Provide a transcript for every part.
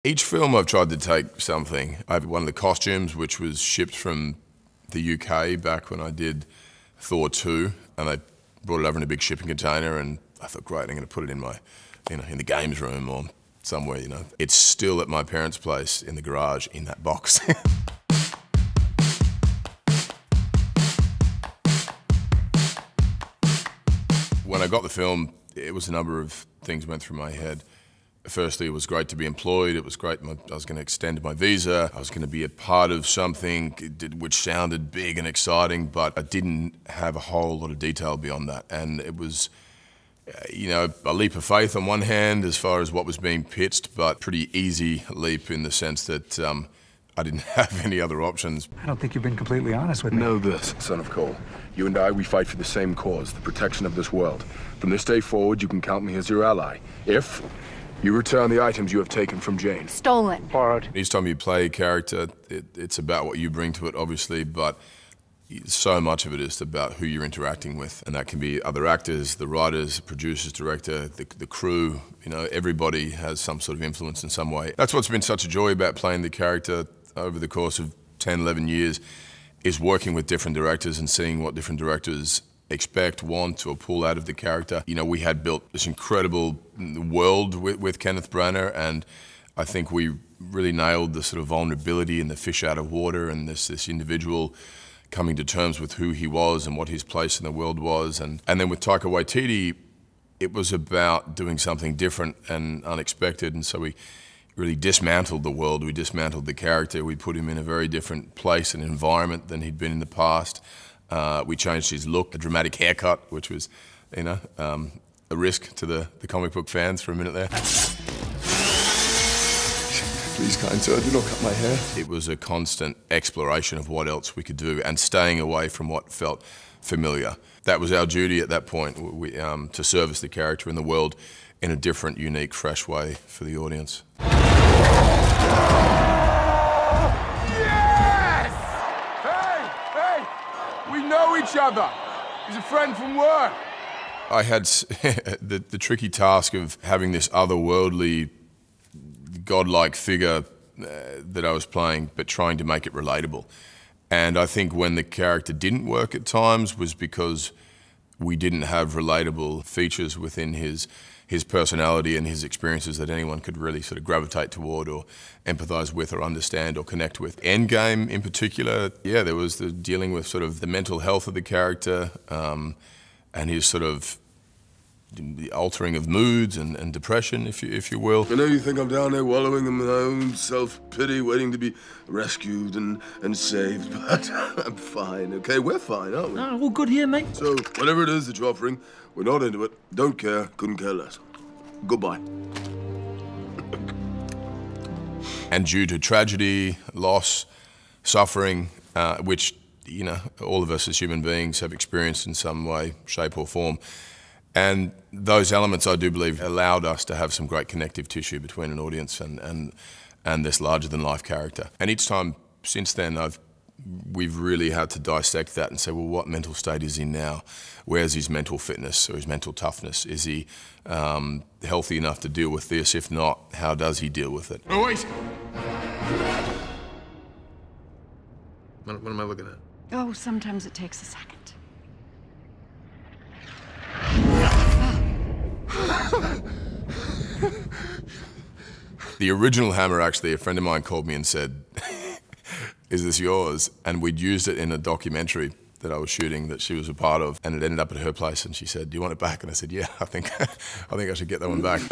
Each film I've tried to take something. I have one of the costumes which was shipped from the UK back when I did Thor 2, and they brought it over in a big shipping container, and I thought, great, I'm going to put it in my, in the games room or somewhere, It's still at my parents' place in the garage in that box. When I got the film, it was a number of things went through my head. Firstly, it was great to be employed. It was great. I was going to extend my visa. I was going to be a part of something which sounded big and exciting, but I didn't have a whole lot of detail beyond that. And it was, a leap of faith on one hand as far as what was being pitched, but pretty easy leap in the sense that I didn't have any other options. I don't think you've been completely honest with me. Know this, son of Cole. You and I, we fight for the same cause, the protection of this world. From this day forward, you can count me as your ally. If you return the items you have taken from Jane. Stolen. Borrowed. Each time you play a character, it's about what you bring to it, obviously, but so much of it is about who you're interacting with. And that can be other actors, the writers, the producers, director, the crew. Everybody has some sort of influence in some way. That's what's been such a joy about playing the character over the course of 10, 11 years, is working with different directors and seeing what different directors expect, want, or pull out of the character. We had built this incredible world with Kenneth Branagh, and I think we really nailed the sort of vulnerability and the fish out of water, and this individual coming to terms with who he was and what his place in the world was. And then with Taika Waititi, it was about doing something different and unexpected, and so we really dismantled the world, we dismantled the character, we put him in a very different place and environment than he'd been in the past. We changed his look, a dramatic haircut, which was, a risk to the comic book fans for a minute there. Please, kind sir, do not cut my hair. It was a constant exploration of what else we could do and staying away from what felt familiar. That was our duty at that point, to service the character in the world in a different, unique, fresh way for the audience. Yes! Hey! We know each other. He's a friend from work. I had the tricky task of having this otherworldly, godlike figure that I was playing, but trying to make it relatable. And I think when the character didn't work at times was because we didn't have relatable features within his personality and his experiences that anyone could really sort of gravitate toward or empathize with or understand or connect with. Endgame in particular, there was the dealing with sort of the mental health of the character and his sort of the altering of moods and depression, if you will. I know you think I'm down there wallowing in my own self-pity, waiting to be rescued and saved, but I'm fine, okay? We're fine, aren't we? All good here, mate. So, whatever it is that you're offering, we're not into it. Don't care, couldn't care less. Goodbye. And due to tragedy, loss, suffering, which, all of us as human beings have experienced in some way, shape or form, and those elements, I do believe, allowed us to have some great connective tissue between an audience and this larger-than-life character. And each time since then, we've really had to dissect that and say, well, what mental state is he now? Where's his mental fitness or his mental toughness? Is he healthy enough to deal with this? If not, how does he deal with it? Oh, wait! What am I looking at? Oh, sometimes it takes a second. The original hammer, actually, a friend of mine called me and said, is this yours? And we'd used it in a documentary that I was shooting that she was a part of, and it ended up at her place, and she said, do you want it back? And I said, yeah, I think I should get that one back.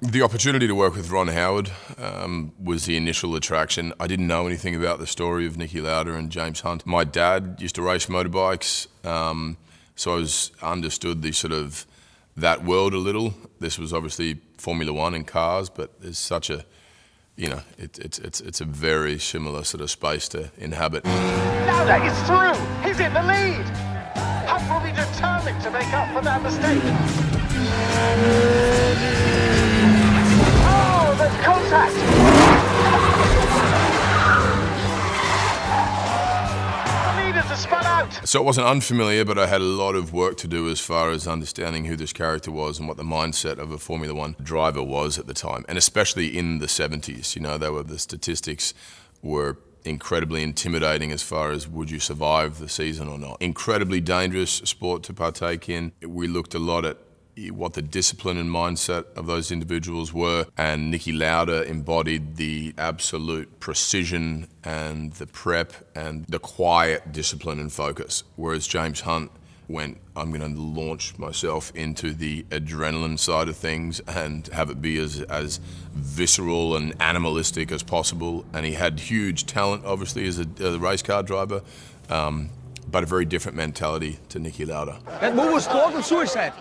The opportunity to work with Ron Howard was the initial attraction. I didn't know anything about the story of Niki Lauda and James Hunt. My dad used to race motorbikes, so I understood the sort of that world a little. This was obviously Formula One and cars, but there's such a, it's a very similar sort of space to inhabit. Lauda is through. He's in the lead. Hunt will be determined to make up for that mistake. Oh, there's contact. The leaders are spun out. So it wasn't unfamiliar, but I had a lot of work to do as far as understanding who this character was and what the mindset of a Formula One driver was at the time, and especially in the 70s. You know, the statistics were incredibly intimidating as far as would you survive the season or not. Incredibly dangerous sport to partake in. We looked a lot at what the discipline and mindset of those individuals were, and Niki Lauda embodied the absolute precision and the prep and the quiet discipline and focus, whereas James Hunt went, I'm going to launch myself into the adrenaline side of things and have it be as visceral and animalistic as possible. And he had huge talent, obviously, as a race car driver, but a very different mentality to Niki Lauda. That move was total suicide.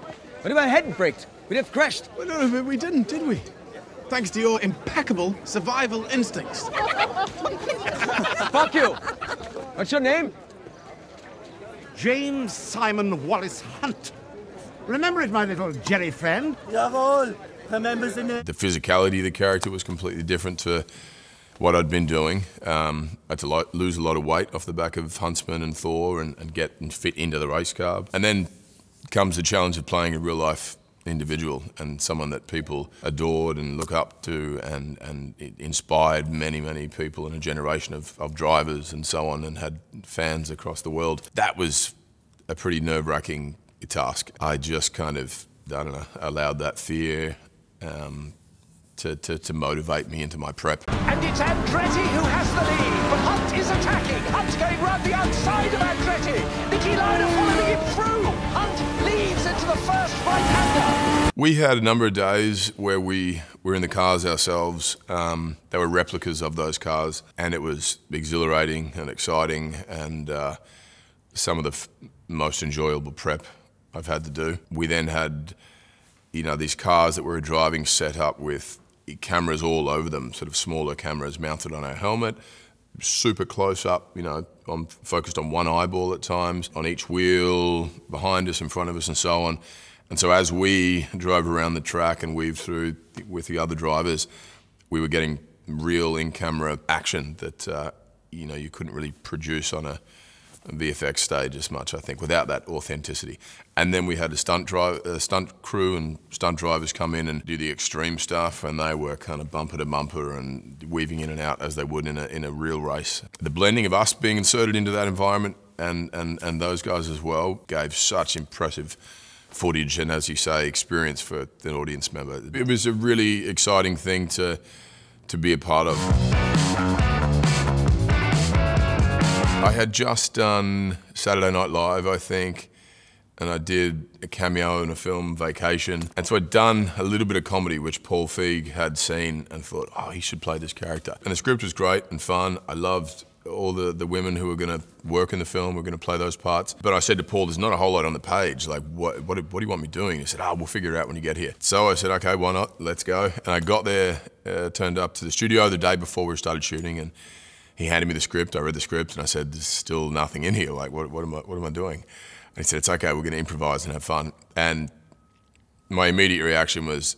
What if I hadn't braked? We'd have crashed. Well, no, we didn't, did we? Thanks to your impeccable survival instincts. Fuck you! What's your name? James Simon Wallace Hunt. Remember it, my little Jerry friend? Jawohl. Remembers in it. The physicality of the character was completely different to what I'd been doing. I had to lose a lot of weight off the back of Huntsman and Thor and get and fit into the race car. And then comes the challenge of playing a real-life individual and someone that people adored and look up to, and it inspired many people in a generation of drivers and so on, and had fans across the world. That was a pretty nerve-wracking task. I just kind of, I don't know, allowed that fear to motivate me into my prep. And it's Andretti who has the lead, but Hunt is attacking. Hunt's going round the outside of Andretti. Niki Lauda following him through. Hunt leads into the first right-hander. We had a number of days where we were in the cars ourselves. They were replicas of those cars, and it was exhilarating and exciting, and some of the most enjoyable prep I've had to do. We then had, you know, these cars that we were driving set up with cameras all over them, sort of smaller cameras mounted on our helmet, super close up, you know, focused on one eyeball at times, on each wheel, behind us, in front of us, and so on. And so as we drove around the track and weaved through with the other drivers, we were getting real in-camera action that, you know, you couldn't really produce on a VFX stage as much, I think, without that authenticity. And then we had a stunt crew and stunt drivers come in and do the extreme stuff, and they were kind of bumper to bumper and weaving in and out as they would in a real race. The blending of us being inserted into that environment and those guys as well gave such impressive footage and, as you say, experience for the audience member. It was a really exciting thing to be a part of. I had just done Saturday Night Live, I think, and I did a cameo in a film, Vacation. And so I'd done a little bit of comedy, which Paul Feig had seen and thought, oh, he should play this character. And the script was great and fun. I loved all the women who were going to work in the film, were going to play those parts. But I said to Paul, there's not a whole lot on the page. Like, what do you want me doing? He said, we'll figure it out when you get here. So I said, okay, why not? Let's go. And I got there, turned up to the studio the day before we started shooting, and he handed me the script. I read the script, and I said, "There's still nothing in here. Like, what am I doing?" And he said, "It's okay. We're going to improvise and have fun." And my immediate reaction was,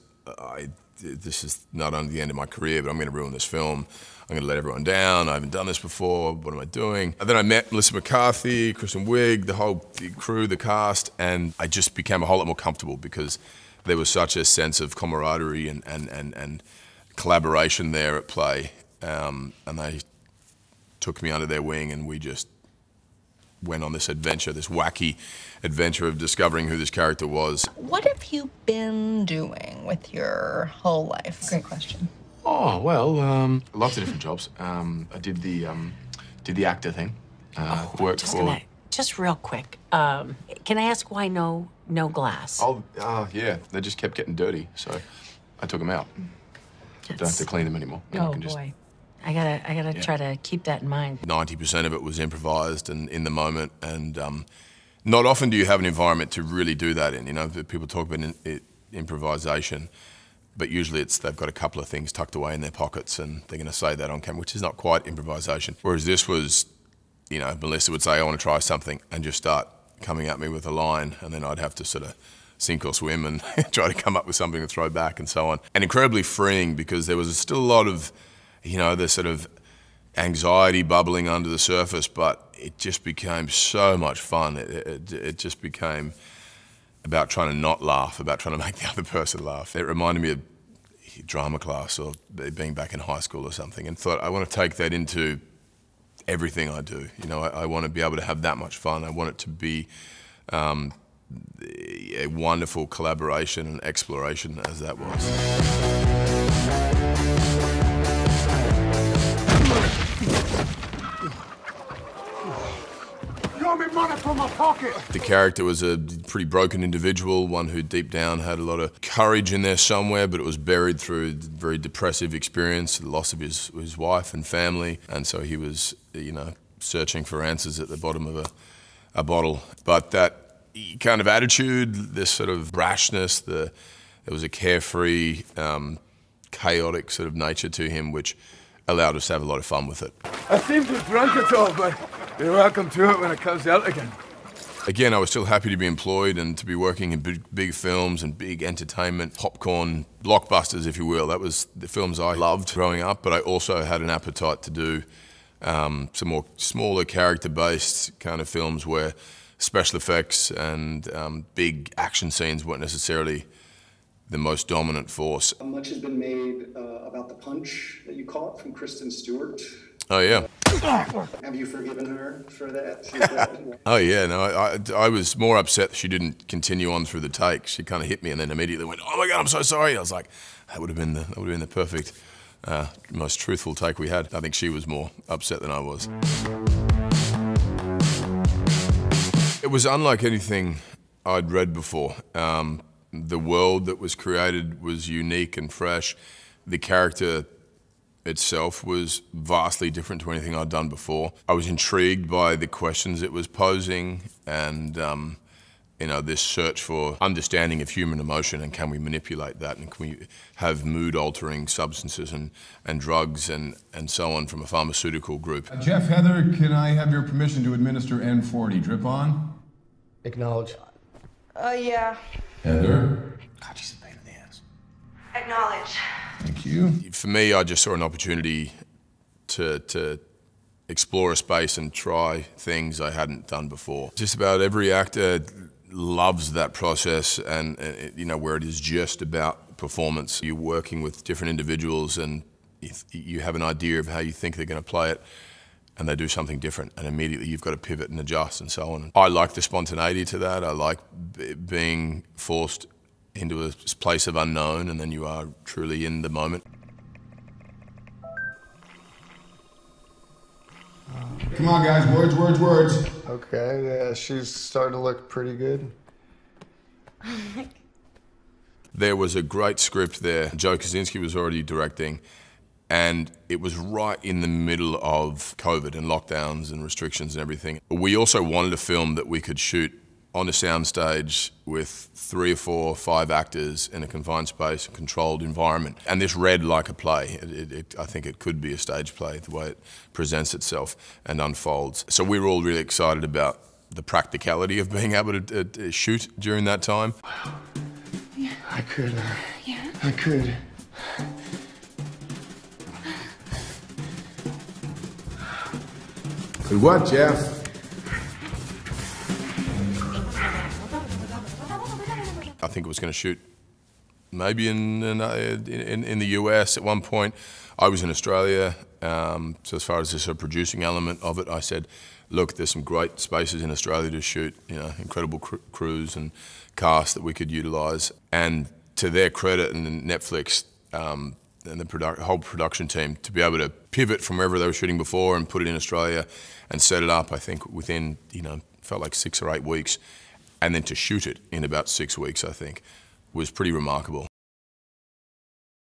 "This is not only the end of my career, but I'm going to ruin this film. I'm going to let everyone down. I haven't done this before. What am I doing?" And then I met Melissa McCarthy, Kristen Wiig, the whole crew, the cast, and I just became a whole lot more comfortable because there was such a sense of camaraderie and collaboration there at play, and they took me under their wing, and we just went on this adventure, this wacky adventure of discovering who this character was. What have you been doing with your whole life? Great question. Oh, well, lots of different jobs. I did the actor thing. Worked for... Just real quick, can I ask why no glass? Oh, yeah, they just kept getting dirty, so I took them out. Don't have to clean them anymore. Oh, boy. I gotta try to keep that in mind. 90% of it was improvised and in the moment, and not often do you have an environment to really do that in. You know, people talk about improvisation, but usually they've got a couple of things tucked away in their pockets, and they're going to say that on camera, which is not quite improvisation. Whereas this was, you know, Melissa would say, "I want to try something," and just start coming at me with a line, and then I'd have to sort of sink or swim and try to come up with something to throw back and so on. And incredibly freeing, because there was still a lot of, you know, the sort of anxiety bubbling under the surface, but it just became so much fun. It just became about trying to not laugh, about trying to make the other person laugh. It reminded me of drama class or being back in high school or something, and thought I want to take that into everything I do. You know, I want to be able to have that much fun. I want it to be a wonderful collaboration and exploration as that was. The character was a pretty broken individual, one who deep down had a lot of courage in there somewhere, but it was buried through a very depressive experience, the loss of his wife and family, and so he was, you know, searching for answers at the bottom of a bottle. But that kind of attitude, this sort of brashness, there was a carefree, chaotic sort of nature to him, which allowed us to have a lot of fun with it. I seem to have drunk it all, but you're welcome to it when it comes out again. Again, I was still happy to be employed and to be working in big films and big entertainment, popcorn, blockbusters, if you will. That was the films I loved growing up, but I also had an appetite to do some more smaller character-based kind of films where special effects and big action scenes weren't necessarily the most dominant force. Much has been made about the punch that you caught from Kristen Stewart. Oh, yeah. Have you forgiven her for that? Oh, yeah. No, I was more upset that she didn't continue on through the take. She kind of hit me and then immediately went, "Oh my God, I'm so sorry." I was like, that would have been the perfect, most truthful take we had. I think she was more upset than I was. It was unlike anything I'd read before. The world that was created was unique and fresh. The character itself was vastly different to anything I'd done before. I was intrigued by the questions it was posing and you know, this search for understanding of human emotion and can we manipulate that and can we have mood-altering substances and drugs and so on from a pharmaceutical group. Jeff, Heather, can I have your permission to administer N40? Drip on? Acknowledge. Yeah. Heather? God, she's a pain in the ass. Acknowledge. Thank you. For me, I just saw an opportunity to explore a space and try things I hadn't done before. Just about every actor loves that process and you know, where it is just about performance. You're working with different individuals and you have an idea of how you think they're going to play it and they do something different and immediately you've got to pivot and adjust and so on. I like the spontaneity to that. I like being forced into a place of unknown and then you are truly in the moment. Come on, guys, words. Okay, yeah, she's starting to look pretty good. There was a great script there. Joe Kosinski was already directing, and it was right in the middle of COVID and lockdowns and restrictions and everything. We also wanted a film that we could shoot on a soundstage with 3 or 4 or 5 actors in a confined space, a controlled environment. And this read like a play. I think it could be a stage play, the way it presents itself and unfolds. So we were all really excited about the practicality of being able to shoot during that time. Yeah. I could. I could. Good what, Jeff? I think it was going to shoot maybe in the US at one point. I was in Australia, so as far as the sort of producing element of it, I said, look, there's some great spaces in Australia to shoot, you know, incredible crews and cast that we could utilise. And to their credit, and Netflix and the whole production team, to be able to pivot from wherever they were shooting before and put it in Australia and set it up, I think within, you know, felt like 6 or 8 weeks. And then to shoot it in about 6 weeks, I think, was pretty remarkable.